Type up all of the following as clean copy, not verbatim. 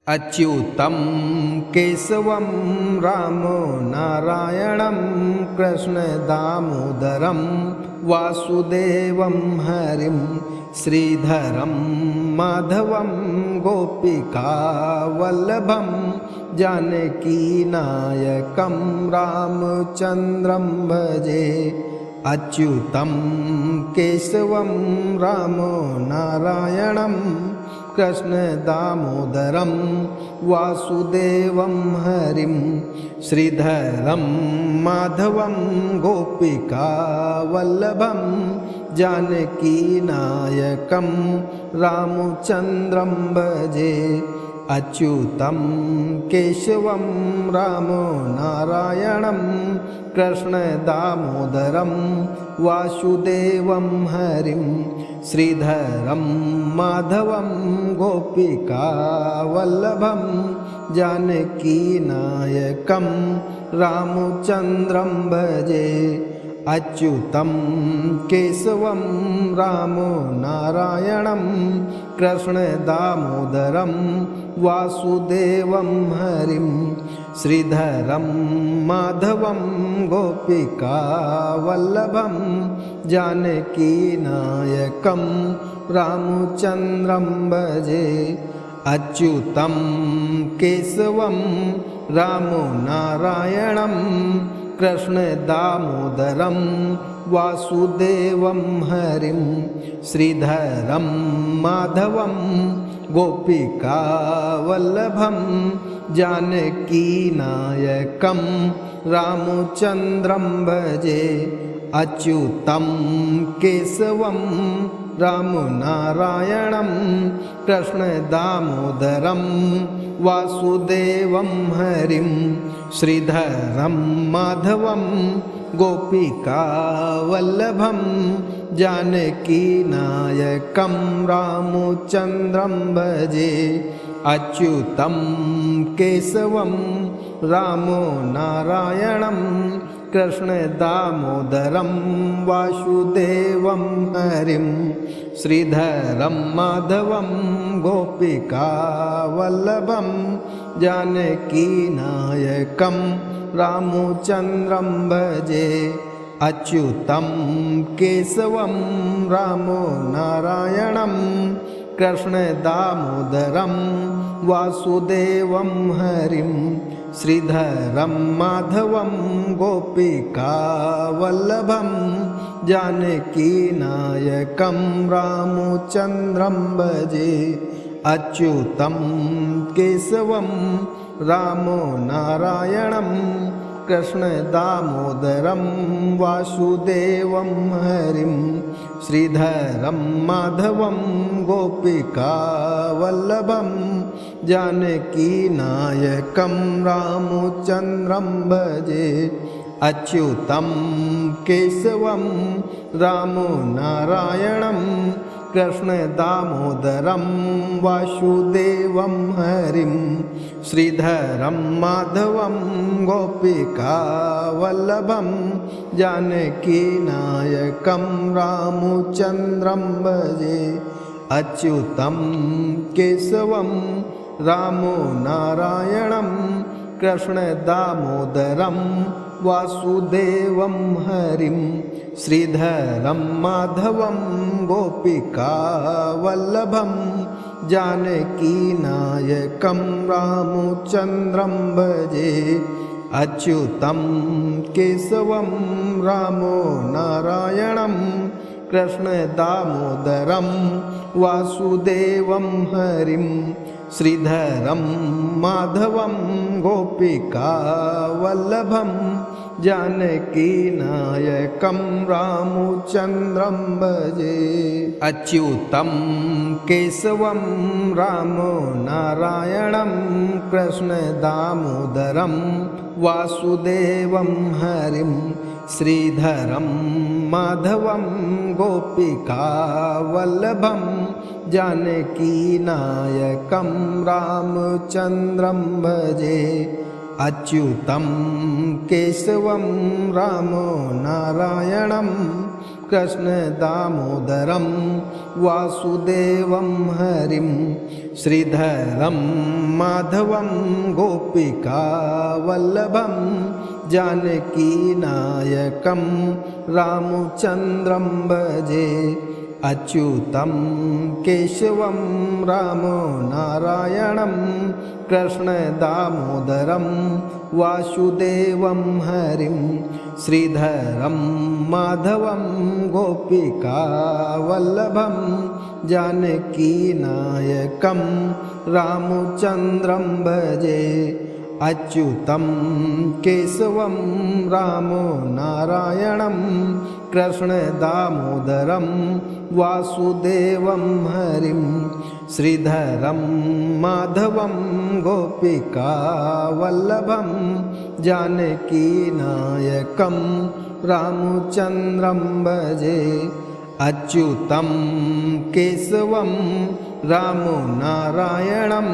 अच्युतं केशवं रामो नारायणं कृष्णदामोदरं वासुदेवं हरिं श्रीधरं माधवं गोपिकावल्लभं जानकीनायकं रामचन्द्रं भजे। अच्युतं केशवं रामो नारायणं कृष्णदामोदरं वासुदेवं हरिं श्रीधरं माधवं गोपिकावल्लभं जानकीनायकं रामचन्द्रं भजे। अच्युतं केशवं रामो नारायणं कृष्णदामोदरं वासुदेवं हरिं श्रीधरं माधवं गोपिकावल्लभं जानकीनायकं रामचन्द्रं भजे। अच्युतं केशवं रामो नारायणं कृष्णदामोदरं वासुदेवं हरिं श्रीधरं माधवं गोपिकावल्लभं जानकीनायकं रामचन्द्रं भजे। अच्युतं केशवं रामो नारायणं कृष्णदामोदरं वासुदेवं हरिं श्रीधरं माधवं गोपिकावल्लभं जानकीनायकं रामचन्द्रं भजे। अच्युतं केशवं रामो नारायणं कृष्णदामोदरं वासुदेवं हरिं श्रीधरं माधवं गोपिकावल्लभं जानकीनायकं रामचन्द्रं भजे। अच्युतं केशवं रामो नारायणं कृष्णदामोदरं वासुदेवं हरिं श्रीधरं माधवं गोपिकावल्लभं जानकीनायकं रामचन्द्रं भजे। अच्युतं केशवं रामो नारायणं कृष्णदामोदरं वासुदेवं हरिं श्रीधरं माधवं गोपिकावल्लभं जानकीनायकं रामचन्द्रं भजे। अच्युतं केशवं रामो नारायणं कृष्णदामोदरं वासुदेवं हरिं श्रीधरं माधवं गोपिकावल्लभं जानकीनायकं रामचन्द्रं भजे। अच्युतं केशवं रामो नारायणं कृष्णदामोदरं वासुदेवं हरिं श्रीधरं माधवं गोपिकावल्लभं जानकीनायकं रामचन्द्रं भजे। अच्युतं केशवं रामो नारायणं कृष्णदामोदरं वासुदेवं हरिं श्रीधरं माधवं गोपिकावल्लभं जानकीनायकं रामचन्द्रं भजे। अच्युतं केशवं रामो नारायणं कृष्णदामोदरं वासुदेवं हरिं श्रीधरं माधवं गोपिकावल्लभं जानकीनायकं रामचन्द्रं भजे। अच्युतं केशवं रामो नारायणं कृष्णदामोदरं वासुदेवं हरिं श्रीधरं माधवं गोपिकावल्लभं जानकीनायकं रामचन्द्रं भजे। अच्युतं केशवं रामो नारायणं कृष्णदामोदरं वासुदेवं हरिं श्रीधरं माधवं गोपिकावल्लभं जानकीनायकं रामचन्द्रं भजे अच्युतं केशवं रामो नारायणं कृष्णदामोदरं वासुदेवं हरिं श्रीधरं माधवं गोपिकावल्लभं जानकीनायकं रामचन्द्रं भजे अच्युतं केशवं रामो नारायणं कृष्णदामोदरं वासुदेवं हरिं श्रीधरं माधवं गोपिकावल्लभं जानकीनायकं रामचन्द्रं भजे अच्युतं केशवं रामो नारायणं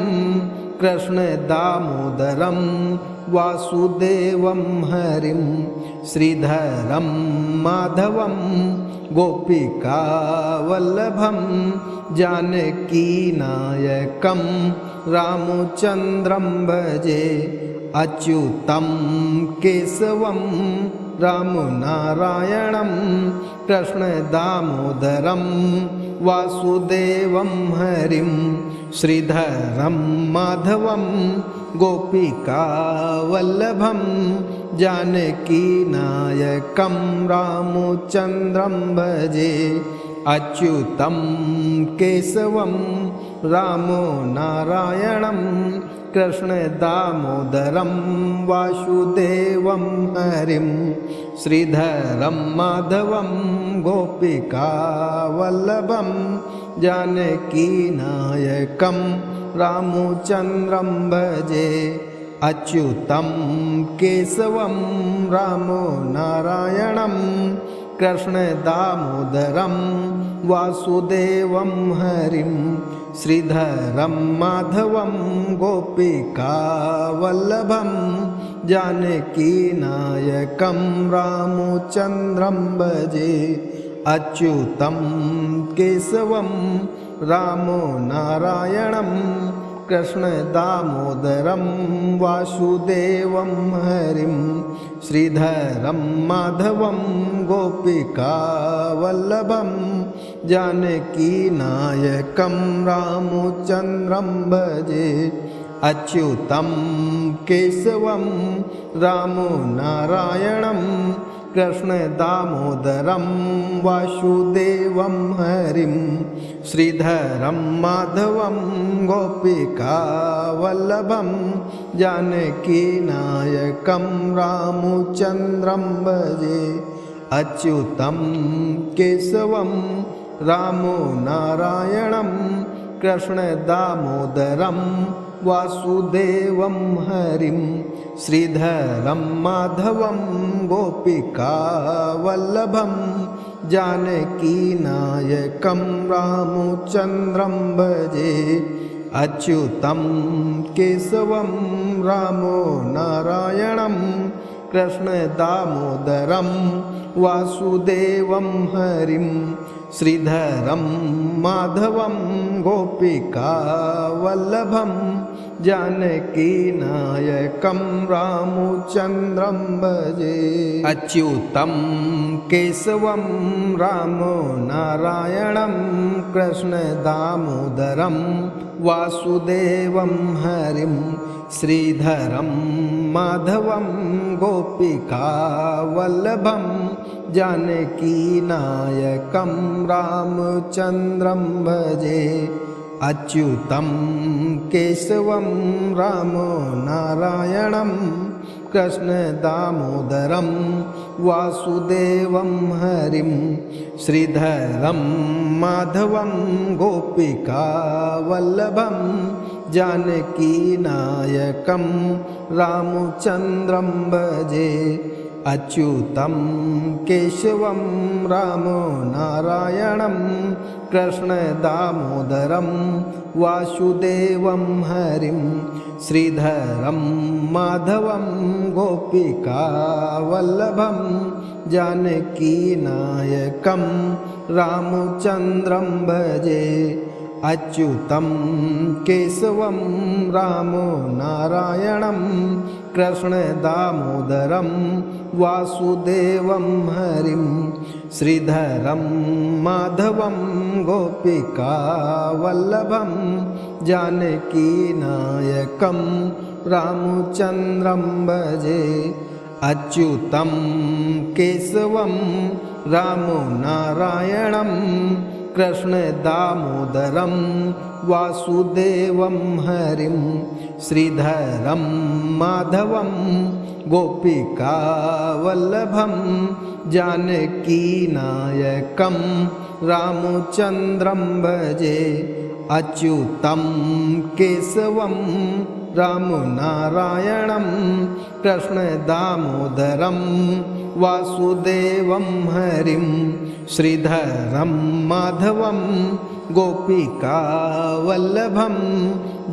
कृष्णदामोदरं वासुदेवं हरिं श्रीधरं माधवं गोपिकावल्लभं जानकीनायकं रामचन्द्रं भजे अच्युतं केशवं रामो नारायणं कृष्णदामोदरं वासुदेवं हरिं श्रीधरं माधवं गोपिकावल्लभं जानकीनायकं रामचन्द्रं भजे अच्युतं केशवं रामो नारायणं कृष्णदामोदरं वासुदेवं हरिं श्रीधरं माधवं गोपिकावल्लभं जानकीनायकं रामचन्द्रं भजे अच्युतं केशवं रामो नारायणं कृष्णदामोदरं वासुदेवं हरिं श्रीधरं माधवं गोपिकावल्लभं जानकीनायकं रामचन्द्रं भजे अच्युतं केशवं रामो नारायणं कृष्णदामोदरं वासुदेवं हरिं श्रीधरं माधवं गोपिकावल्लभं जानकीनायकं रामचन्द्रं भजे अच्युतं केशवं रामो नारायणं कृष्णदामोदरं वासुदेवं हरिं श्रीधरं माधवं गोपिकावल्लभं जानकीनायकं रामचन्द्रं भजे अच्युतं केशवं रामो नारायणं कृष्णदामोदरं वासुदेवं हरिं श्रीधरं माधवं गोपिकावल्लभं जानकीनायकं रामचन्द्रं भजे अच्युतं केशवं रामो नारायणं कृष्णदामोदरं वासुदेवं हरिं श्रीधरं माधवं गोपिकावल्लभं जानकीनायकं रामचन्द्रं भजे अच्युतं केशवं रामो नारायणं कृष्णदामोदरं वासुदेवं हरिं श्रीधरं माधवं गोपिकावल्लभं जानकीनायकं रामचन्द्रं भजे अच्युतं केशवं रामो नारायणं कृष्णदामोदरं वासुदेवं हरिं श्रीधरं माधवं गोपिकावल्लभं जानकीनायकं रामचन्द्रं भजे अच्युतं केशवं रामो नारायणं कृष्णदामोदरं वासुदेवं हरिं श्रीधरं माधवं गोपिकावल्लभं जानकीनायकं रामचन्द्रं भजे अच्युतं केशवं रामो नारायणं कृष्णदामोदरं वासुदेवं हरिं श्रीधरं माधवं गोपिकावल्लभं जानकीनायकं रामचन्द्रं भजे। अच्युतं केशवं रामो नारायणं कृष्णदामोदरं वासुदेवं हरिं श्रीधरं माधवं गोपिकावल्लभं जानकीनायकं रामचन्द्रं भजे। अच्युतं केशवं रामो नारायणं कृष्णदामोदरं वासुदेवं हरिं श्रीधरं माधवं गोपिकावल्लभं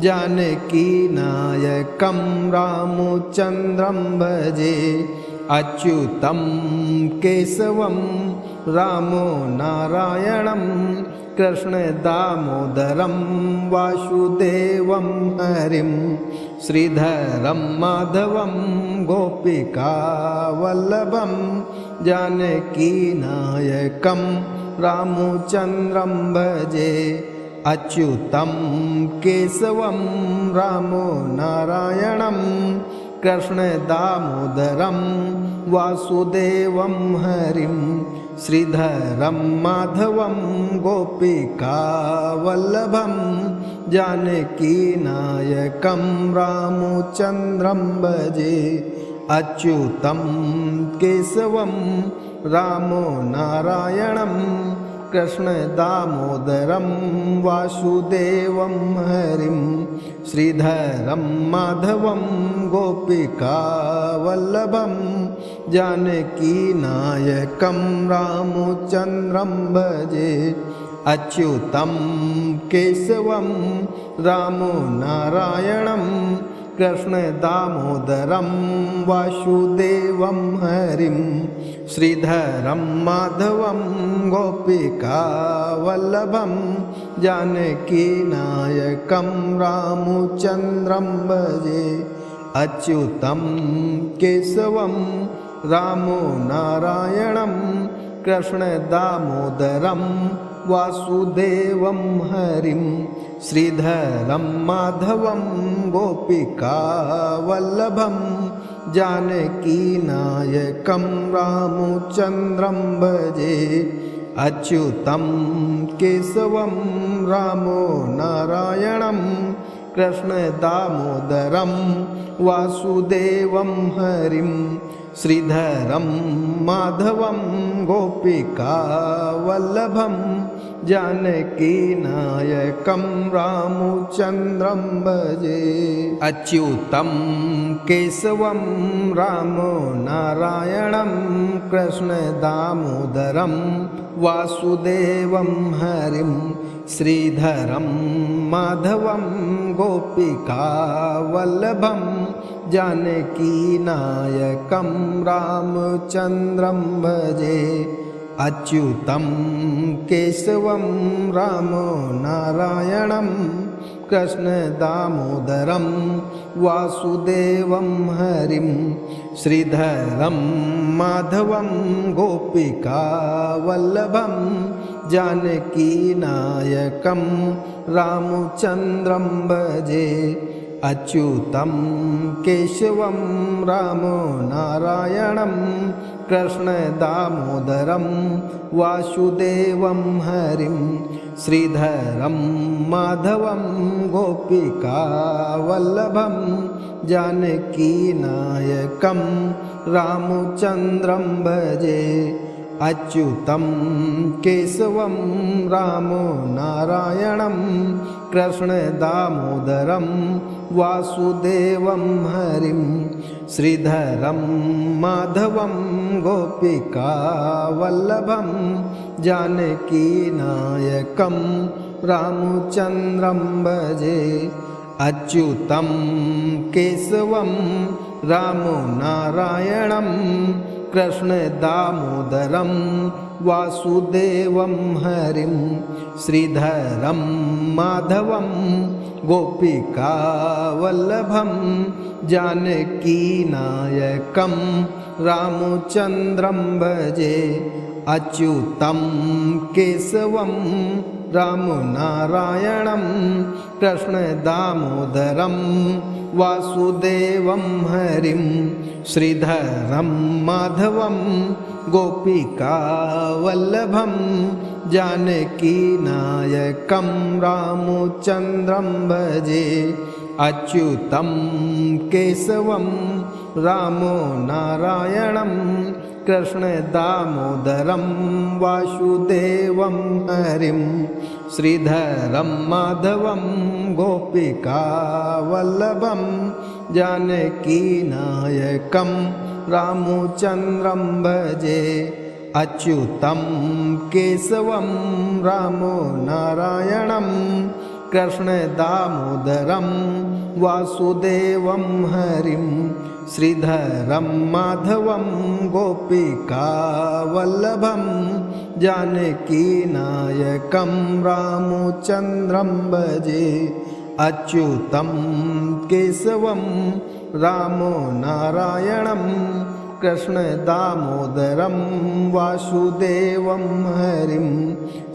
जानकीनायकं रामचन्द्रं भजे। अच्युतं केशवं रामो नारायणं कृष्णदामोदरं वासुदेवं हरिं श्रीधरं माधवं गोपिकावल्लभं जानकीनायकं रामचन्द्रं भजे। अच्युतं केशवं रामो नारायणं कृष्णदामोदरं वासुदेवं हरिं श्रीधरं माधवं गोपिकावल्लभं जानकीनायकं रामचन्द्रं भजे। अच्युतं केशवं रामो नारायणं कृष्णदामोदरं वासुदेवं हरिं श्रीधरं माधवं गोपिकावल्लभं जानकीनायकं रामचन्द्रं भजे। अच्युतं केशवं रामो नारायणं कृष्णदामोदरं वासुदेवं हरिं श्रीधरं माधवं गोपिकावल्लभं जानकीनायकं रामचन्द्रं भजे। अच्युतं केशवं रामो नारायणं कृष्णदामोदरं वासुदेवं हरिं श्रीधरं माधवं गोपिकावल्लभं जानकीनायकं रामचन्द्रं भजे। अच्युतं केशवं रामो नारायणं कृष्णदामोदरं वासुदेवं हरिं श्रीधरं माधवं गोपिकावल्लभं जानकीनायकं रामचन्द्रं भजे। अच्युतं केशवं रामो नारायणं कृष्णदामोदरं वासुदेवं हरिं श्रीधरं माधवं गोपिकावल्लभं जानकीनायकं रामचन्द्रं भजे। अच्युतं केशवं रामो नारायणं कृष्णदामोदरं वासुदेवं हरिं श्रीधरं माधवं गोपिकावल्लभं जानकीनायकं रामचन्द्रं भजे। अच्युतं केशवं रामो नारायणं कृष्णदामोदरं वासुदेवं हरिं श्रीधरं माधवं गोपिकावल्लभं जानकीनायकं रामचन्द्रं भजे। अच्युतं केशवं रामो नारायणं कृष्णदामोदरं वासुदेवं हरिं श्रीधरं माधवं गोपिकावल्लभं जानकीनायकं रामचन्द्रं भजे। अच्युतं केशवं रामो नारायणं कृष्णदामोदरं वासुदेवं हरिं श्रीधरं माधवं गोपिकावल्लभं जानकीनायकं रामचन्द्रं भजे अच्युतं केशवं रामनारायणं कृष्णदामोदरं वासुदेवं हरिं श्रीधरं माधवं गोपिकावल्लभं जानकीनायकं रामचन्द्रं भजे अच्युतं केशवं रामो नारायणं कृष्णदामोदरं वासुदेवं हरिं श्रीधरं माधवं गोपिकावल्लभं जानकीनायकं रामचन्द्रं भजे अच्युतं केशवं रामो नारायणं कृष्णदामोदरं वासुदेवं हरिं श्रीधरं माधवं गोपिकावल्लभं जानकीनायकं रामचन्द्रं भजे अच्युतं केशवं रामो नारायणं कृष्णदामोदरं वासुदेवं हरिं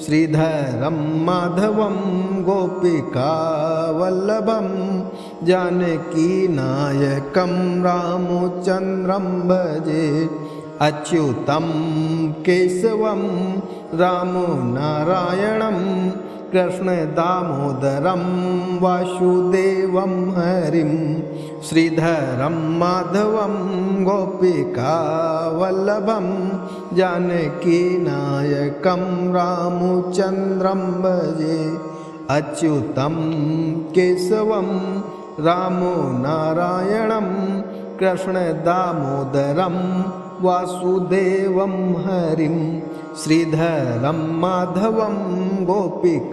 श्रीधरं माधवं गोपिकावल्लभं जानकीनायकं रामचन्द्रं भजे अच्युतं केशवं रामो नारायणं कृष्णदामोदरं वासुदेवं हरिं श्रीधरं माधवं गोपिकावल्लभं जानकीनायकं रामचन्द्रं भजे अच्युतं केशवं रामो नारायणं कृष्णदामोदरं वासुदेवं हरिं श्रीधरं माधवं गोपिकावल्लभं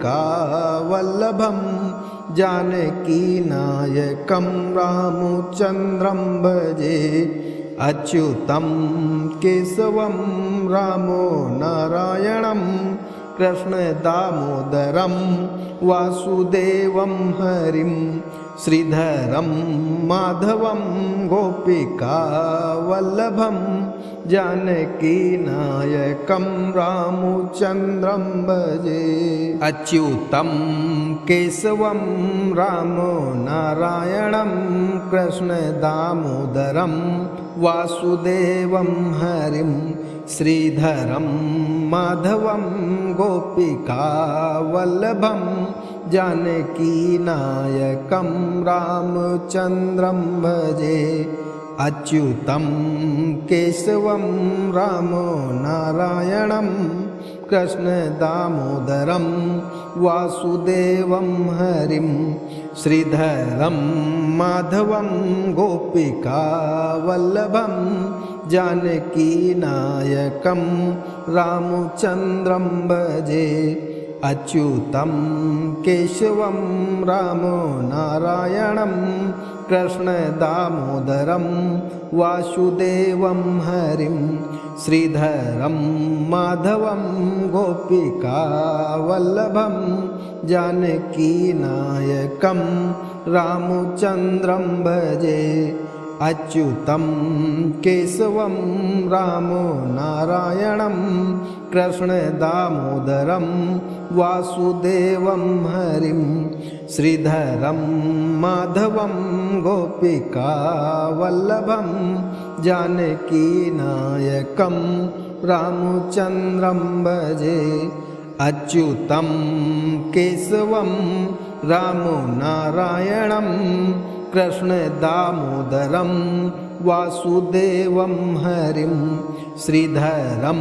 जानकीनायकं रामचन्द्रं भजे अच्युतं केशवं रामो नारायणं कृष्णदामोदरं वासुदेवं हरिं श्रीधरं माधवं गोपिकावल्लभं जानकीनायकं रामचन्द्रं भजे अच्युतं केशवं रामो नारायणं कृष्णदामोदरं वासुदेवं हरिं श्रीधरं माधवं गोपिकावल्लभं जानकीनायकं रामचन्द्रं भजे अच्युतं केशवं रामो नारायणं कृष्णदामोदरं वासुदेवं हरिं श्रीधरं माधवं गोपिकावल्लभं जानकीनायकं रामचन्द्रं भजे अच्युतं केशवं रामो नारायणं कृष्णदामोदरं वासुदेवं हरिं श्रीधरं माधवं गोपिकावल्लभं जानकीनायकं रामचन्द्रं भजे अच्युतं केशवं रामो नारायणं कृष्णदामोदरं वासुदेवं हरिं श्रीधरं माधवं गोपिकावल्लभं जानकीनायकं रामचन्द्रं भजे अच्युतं केशवं रामो नारायणं कृष्णदामोदरं वासुदेवं हरिं श्रीधरं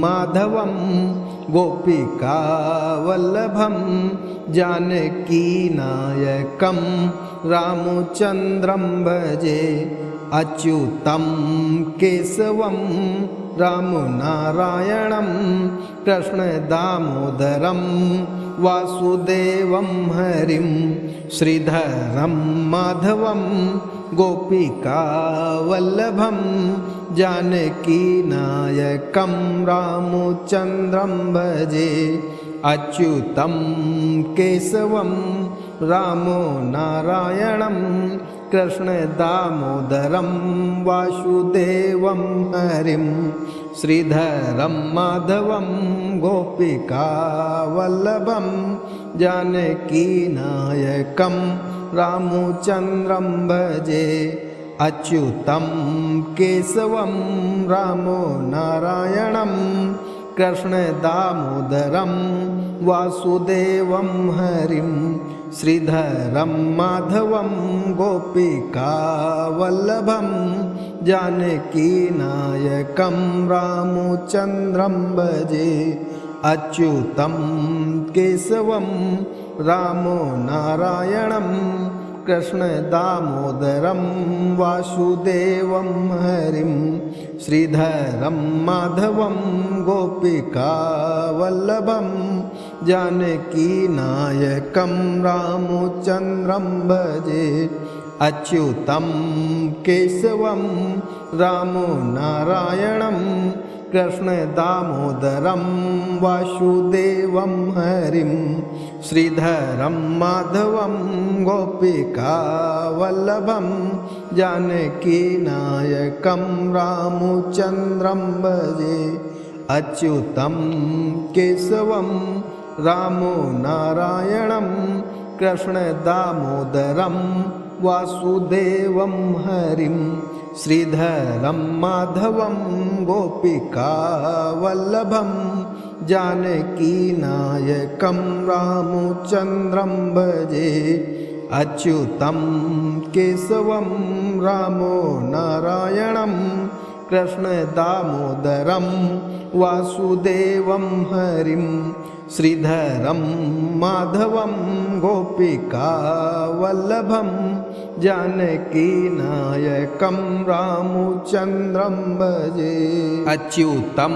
माधवं गोपिकावल्लभं जानकीनायकं रामचन्द्रं भजे अच्युतं केशवं रामो नारायणं कृष्णदामोदरं वासुदेवं हरिं श्रीधरं माधवं गोपिकावल्लभं जानकीनायकं रामचन्द्रं भजे अच्युतं केशवं रामो नारायणं कृष्णदामोदरं वासुदेवं हरिं श्रीधरं माधवं गोपिकावल्लभं जानकीनायकं रामचन्द्रं भजे अच्युतं केशवं रामो नारायणं कृष्णदामोदरं वासुदेवं हरिं श्रीधरं माधवं गोपिकावल्लभं जानकीनायकं रामचन्द्रं भजे अच्युतं केशवं रामो नारायणं कृष्णदामोदरं वासुदेवं हरिं श्रीधरं माधवं गोपिकावल्लभं जानकीनायकं रामचन्द्रं भजे अच्युतं केशवं रामो नारायणं कृष्णदामोदरं वासुदेवं हरिं श्रीधरं माधवं गोपिकावल्लभं जानकीनायकं रामचन्द्रं भजे अच्युतं केशवं रामो नारायणं कृष्णदामोदरं वासुदेवं हरिं श्रीधरं माधवं गोपिकावल्लभं जानकीनायकं रामचन्द्रं भजे अच्युतं केशवं रामो नारायणं कृष्णदामोदरं वासुदेवं हरिं श्रीधरं माधवं गोपिकावल्लभं जानकीनायकं रामचन्द्रं भजे अच्युतं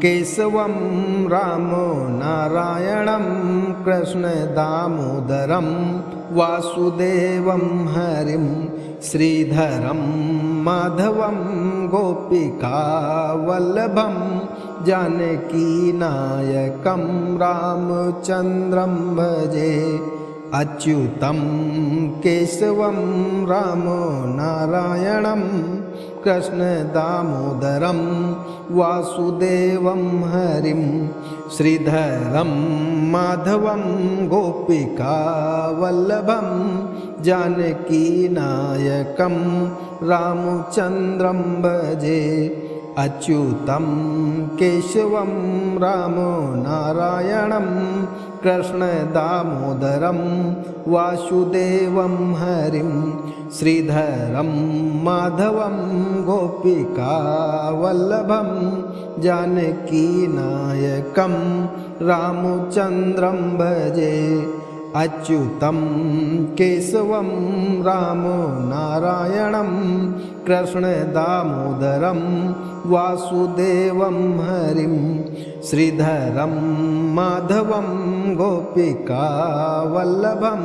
केशवं रामो नारायणं कृष्णदामोदरं वासुदेवं हरिं श्रीधरं माधवं गोपिकावल्लभं जानकीनायकं रामचन्द्रं भजे अच्युतं केशवं रामो नारायणं कृष्णदामोदरं वासुदेवं हरिं श्रीधरं माधवं गोपिकावल्लभं जानकीनायकं रामचन्द्रं भजे अच्युतं केशवं रामो नारायणं कृष्णदामोदरं वासुदेवं हरिं श्रीधरं माधवं गोपिकावल्लभं जानकीनायकं रामचन्द्रं भजे अच्युतं केशवं रामो नारायणं कृष्णदामोदरं वासुदेवं हरिं श्रीधरं माधवं गोपिकावल्लभं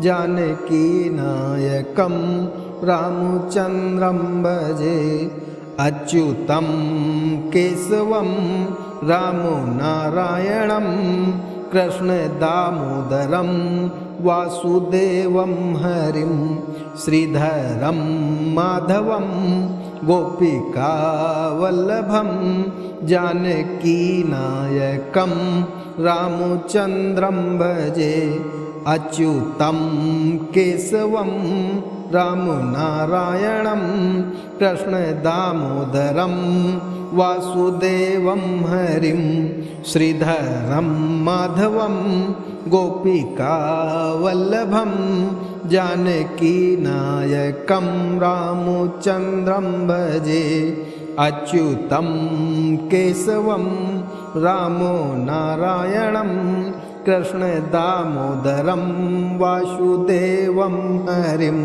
जानकीनायकं रामचन्द्रं भजे अच्युतं केशवं रामो नारायणं कृष्णदामोदरं वासुदेवं हरिं श्रीधरं माधवं गोपिकावल्लभं जानकीनायकं रामचन्द्रं भजे अच्युतं केशवं रामो नारायणं कृष्णदामोदरं वासुदेवं हरिं श्रीधरं माधवं गोपिकावल्लभं जानकीनायकं रामचन्द्रं भजे अच्युतं केशवं रामो नारायणं कृष्णदामोदरं वासुदेवं हरिं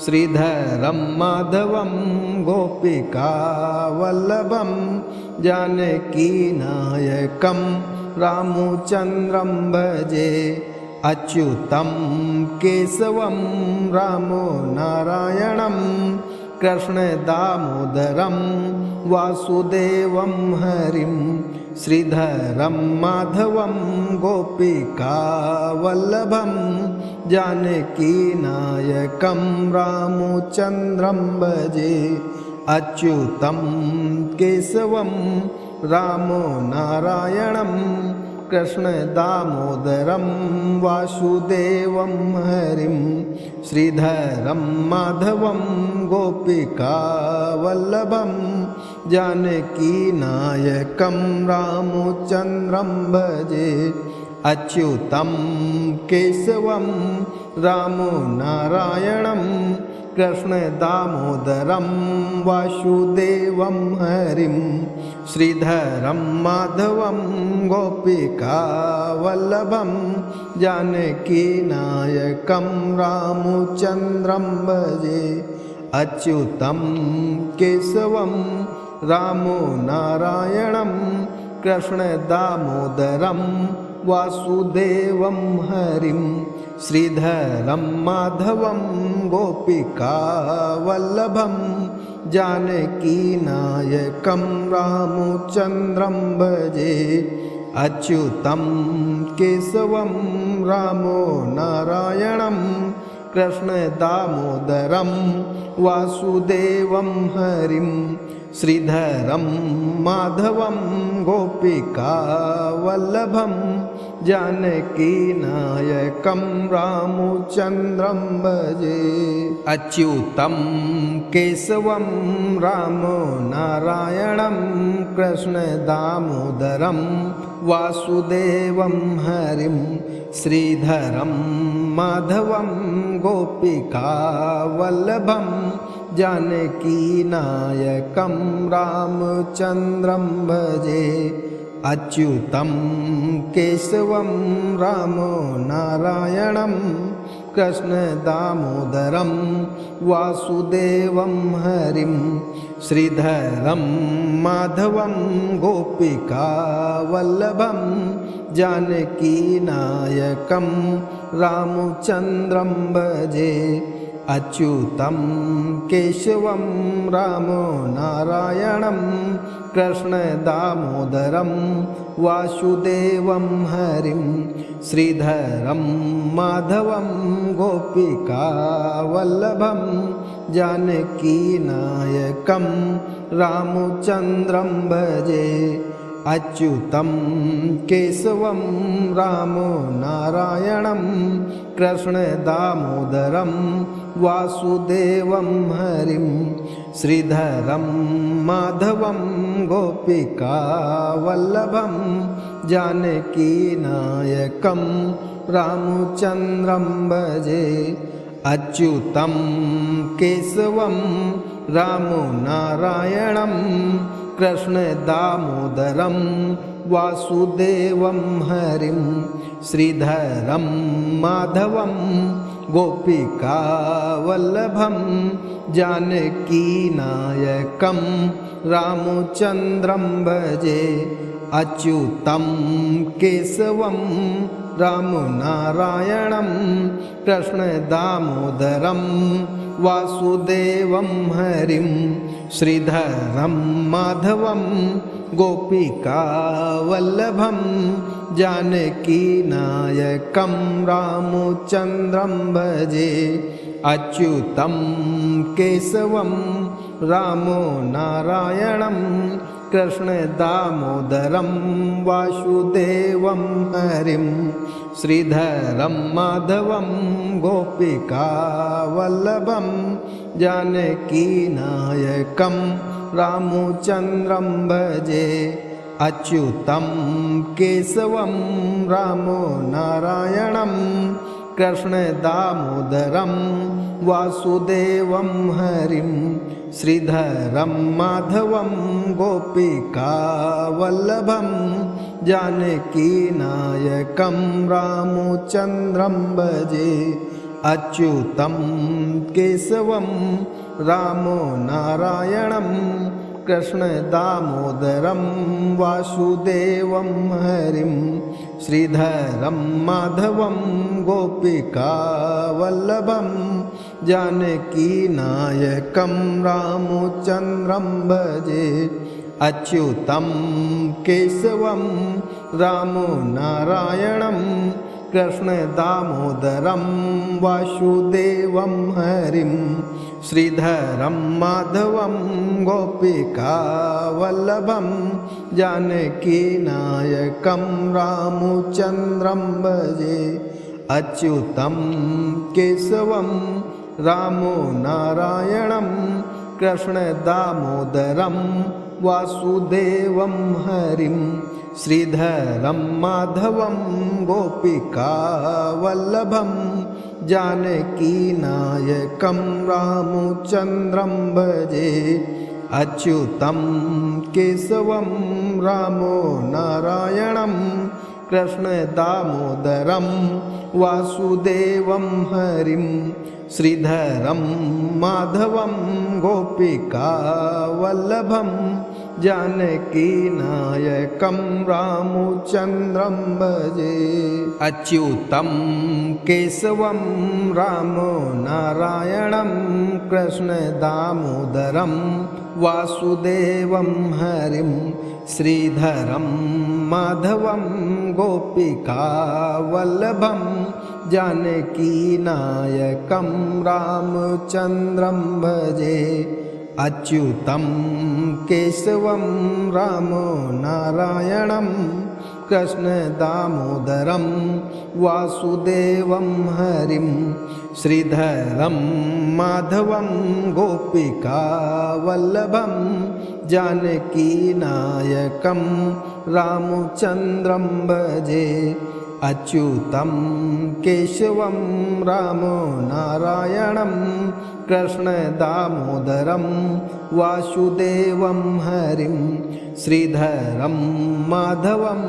श्रीधरं माधवं गोपिकावल्लभं जानकीनायकं रामचन्द्रं भजे अच्युतं केशवं रामो नारायणं कृष्णदामोदरं वासुदेवं हरिं श्रीधरं माधवं गोपिकावल्लभं जानकीनायकं रामचन्द्रं भजे। अच्युतं केशवं रामो नारायणं कृष्णदामोदरं वासुदेवं हरिं श्रीधरं माधवं गोपिकावल्लभं जानकीनायकं रामचन्द्रं भजे। अच्युतं केशवं रामो नारायणं कृष्णदामोदरं वासुदेवं हरिं श्रीधरं माधवं गोपिकावल्लभं जानकीनायकं रामचन्द्रं भजे। अच्युतं केशवं रामो नारायणं कृष्णदामोदरं वासुदेवं हरिं श्रीधरं माधवं गोपिकावल्लभं जानकीनायकं रामचन्द्रं भजे। अच्युतं केशवं रामो नारायणं कृष्णदामोदरं वासुदेवं हरिं श्रीधरं माधवं गोपिकावल्लभं जानकीनायकं रामचन्द्रं भजे। अच्युतं केशवं रामो नारायणं कृष्णदामोदरं वासुदेवं हरिं श्रीधरं माधवं गोपिकावल्लभं जानकीनायकं रामचन्द्रं भजे। अच्युतं केशवं रामो नारायणं कृष्णदामोदरं वासुदेवं हरिं श्रीधरं माधवं गोपिकावल्लभं जानकीनायकं रामचन्द्रं भजे। अच्युतं केशवं रामो नारायणं कृष्णदामोदरं वासुदेवं हरिं श्रीधरं माधवं गोपिकावल्लभं जानकीनायकं रामचन्द्रं भजे। अच्युतं केशवं रामो नारायणं कृष्णदामोदरं वासुदेवं हरिं श्रीधरं माधवं गोपिकावल्लभं जानकीनायकं रामचन्द्रं भजे। अच्युतं केशवं रामो नारायणं कृष्णदामोदरं वासुदेवं हरिं श्रीधरं माधवं गोपिकावल्लभं जानकीनायकं रामचन्द्रं भजे। अच्युतं केशवं रामो नारायणं कृष्णदामोदरं वासुदेवं हरिं श्रीधरं माधवं गोपिकावल्लभं जानकीनायकं रामचन्द्रं भजे। अच्युतं केशवं रामो नारायणं कृष्णदामोदरं वासुदेवं हरिं श्रीधरं माधवं गोपिकावल्लभं जानकीनायकं रामचन्द्रं भजे। अच्युतं केशवं रामो नारायणं कृष्णदामोदरं वासुदेवं हरिं श्रीधरं माधवं गोपिकावल्लभं जानकीनायकं रामचन्द्रं भजे। अच्युतं केशवं रामो नारायणं कृष्णदामोदरं वासुदेवं हरिं श्रीधरं माधवं गोपिकावल्लभं जानकीनायकं रामचन्द्रं भजे अच्युतं केशवं रामो नारायणं कृष्णदामोदरं वासुदेवं हरिं श्रीधरं माधवं गोपिकावल्लभं जानकीनायकं रामचन्द्रं भजे अच्युतं केशवं रामो नारायणं कृष्णदामोदरं वासुदेवं हरिं श्रीधरं माधवं गोपिकावल्लभं जानकीनायकं रामचन्द्रं भजे अच्युतं केशवं रामो नारायणं कृष्णदामोदरं वासुदेवं हरिं श्रीधरं माधवं गोपिकावल्लभं जानकीनायकं रामचन्द्रं भजे अच्युतं केशवं रामो नारायणं कृष्णदामोदरं वासुदेवं हरिं श्रीधरं माधवं गोपिकावल्लभं जानकीनायकं रामचन्द्रं भजे अच्युतं केशवं रामो नारायणं कृष्णदामोदरं वासुदेवं हरिं श्रीधरं माधवं गोपिकावल्लभं जानकीनायकं रामचन्द्रं भजे अच्युतं केशवं रामो नारायणं कृष्णदामोदरं वासुदेवं हरिं श्रीधरं माधवं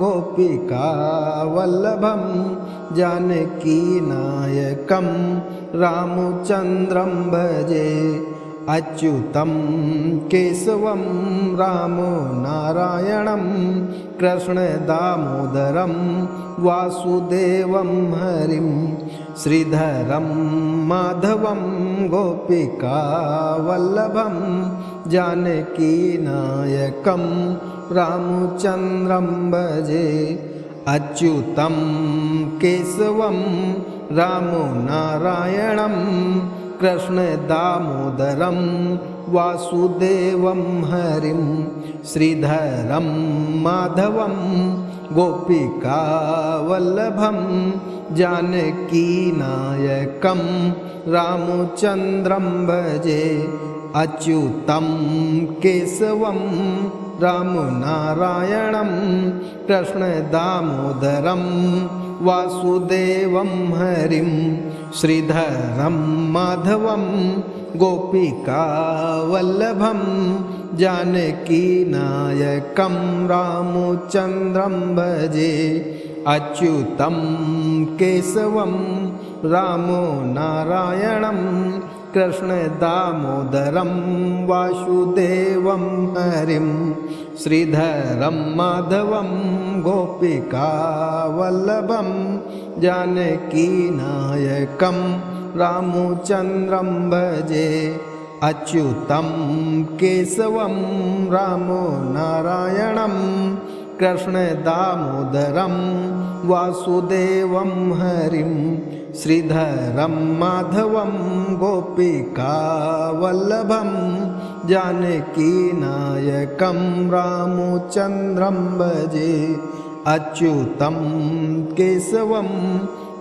गोपिकावल्लभं जानकीनायकं रामचन्द्रं भजे अच्युतं केशवं रामो नारायणं कृष्णदामोदरं वासुदेवं हरिं श्रीधरं माधवं गोपिकावल्लभं जानकीनायकं रामचन्द्रं भजे अच्युतं केशवं रामो नारायणं कृष्णदामोदरं वासुदेवं हरिं श्रीधरं माधवं गोपिकावल्लभं जानकीनायकं रामचन्द्रं भजे अच्युतं केशवं रामो नारायणं कृष्णदामोदरं वासुदेवं हरिं श्रीधरं माधवं गोपिकावल्लभं जानकीनायकं रामचन्द्रं भजे अच्युतं केशवं रामो नारायणं कृष्णदामोदरं वासुदेवं हरिं श्रीधरं माधवं गोपिकावल्लभं जानकीनायकं रामचन्द्रं भजे अच्युतं केशवं रामो नारायणं कृष्णदामोदरं वासुदेवं हरिं श्रीधरं माधवं गोपिकावल्लभं जानकीनायकं रामचन्द्रं भजे अच्युतं केशवं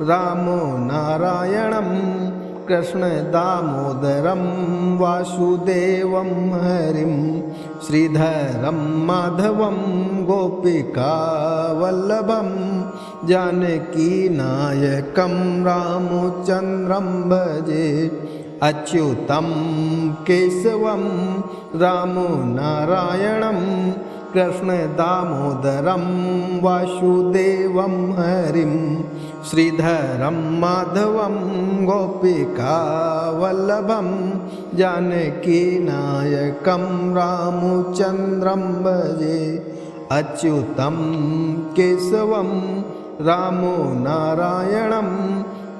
रामो नारायणं कृष्णदामोदरं वासुदेवं हरिं श्रीधरं माधवं गोपिकावल्लभं जानकीनायकं रामचन्द्रं भजे अच्युतं केशवं रामो नारायणं कृष्णदामोदरं वासुदेवं हरिं श्रीधरं माधवं गोपिकावल्लभं जानकीनायकं रामचन्द्रं भजे अच्युतं केशवं रामो नारायणं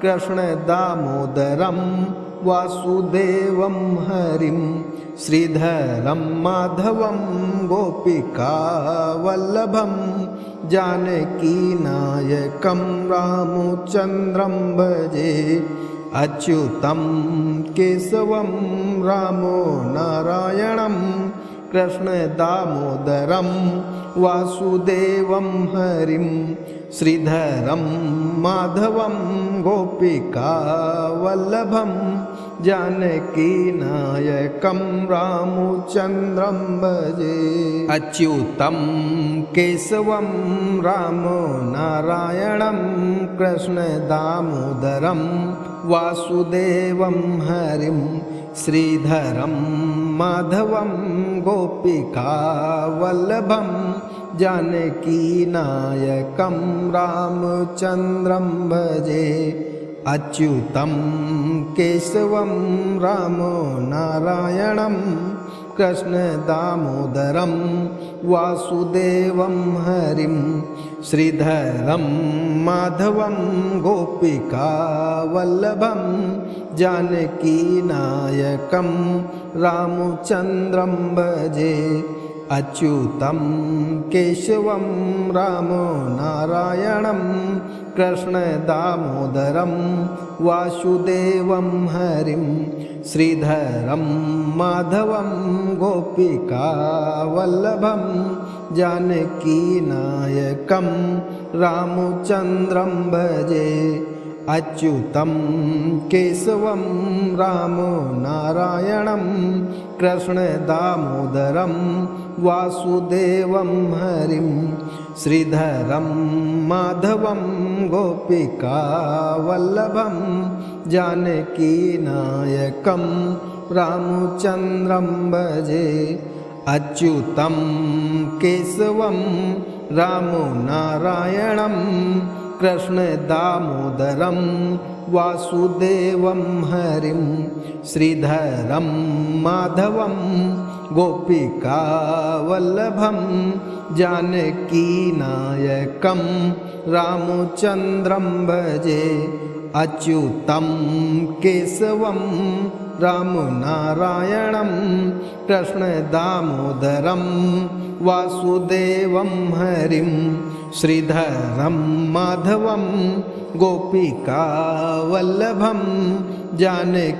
कृष्णदामोदरं वासुदेवं हरिं श्रीधरं माधवं गोपिकावल्लभं जानकीनायकं रामचन्द्रं भजे अच्युतं केशवं रामो नारायणं कृष्णदामोदरं वासुदेवं हरिं श्रीधरं माधवं गोपिकावल्लभं जानकीनायकं रामचन्द्रं भजे अच्युतं केशवं रामो नारायणं कृष्णदामोदरं वासुदेवं हरिं श्रीधरं माधवं गोपिकावल्लभं जानकीनायकं रामचन्द्रं भजे अच्युतं केशवं रामो नारायणं कृष्णदामोदरं वासुदेवं हरिं श्रीधरं माधवं गोपिकावल्लभं जानकीनायकं रामचन्द्रं भजे अच्युतं केशवं रामो नारायणं कृष्णदामोदरं वासुदेवं हरिं श्रीधरं माधवं गोपिकावल्लभं जानकीनायकं रामचन्द्रं भजे अच्युतं केशवं रामो नारायणं कृष्णदामोदरं वासुदेवं हरिं श्रीधरं माधवं गोपिकावल्लभं जानकीनायकं रामचन्द्रं भजे अच्युतं केशवं रामो नारायणं कृष्णदामोदरं वासुदेवं हरिं श्रीधरं माधवं गोपिकावल्लभं जानकीनायकं रामचन्द्रं भजे अच्युतं केशवं रामो नारायणं कृष्णदामोदरं वासुदेवं हरिं श्रीधरं माधवं गोपिकावल्लभं जानकीनायकं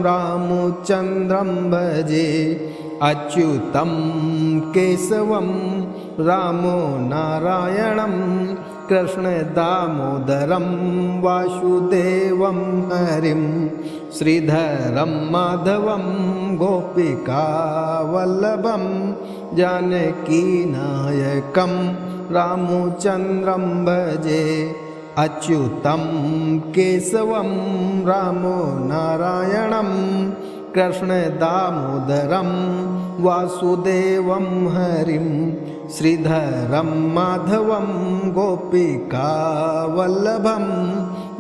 रामचन्द्रं भजे अच्युतं केशवं रामो नारायणं कृष्णदामोदरं वासुदेवं हरिं श्रीधरं माधवं गोपिकावल्लभं जानकीनायकं रामचन्द्रं भजे अच्युतं केशवं रामो नारायणं कृष्णदामोदरं वासुदेवं हरिं श्रीधरं माधवं गोपिकावल्लभं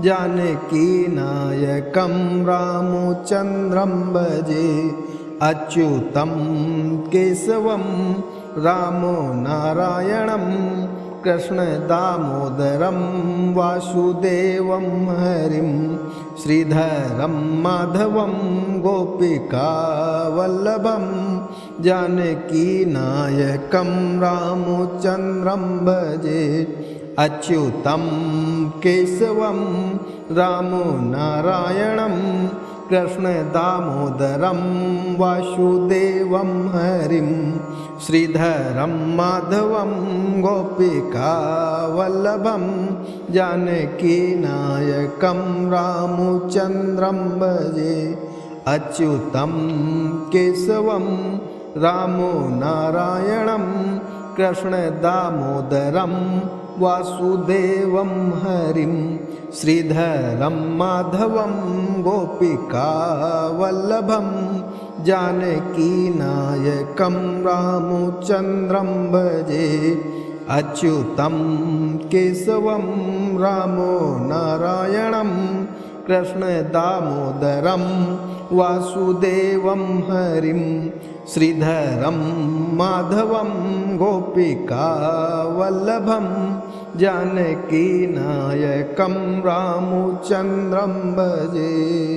जानकीनायकं रामचन्द्रं भजे अच्युतं केशवं रामो नारायणं कृष्णदामोदरं वासुदेवं हरिं श्रीधरं माधवं गोपिकावल्लभं जानकीनायकं रामचन्द्रं भजे अच्युतं केशवं रामो नारायणं कृष्णदामोदरं वासुदेवं हरिं श्रीधरं माधवं गोपिकावल्लभं जानकीनायकं रामचन्द्रं भजे अच्युतं केशवं रामो नारायणं कृष्णदामोदरं वासुदेवं हरिं श्रीधरं माधवं गोपिकावल्लभं जानकीनायकं रामचन्द्रं भजे अच्युतं केशवं रामो नारायणं कृष्णदामोदरं वासुदेवं हरिं श्रीधरं माधवं गोपिकावल्लभं जानकीनायकं रामचन्द्रं भजे।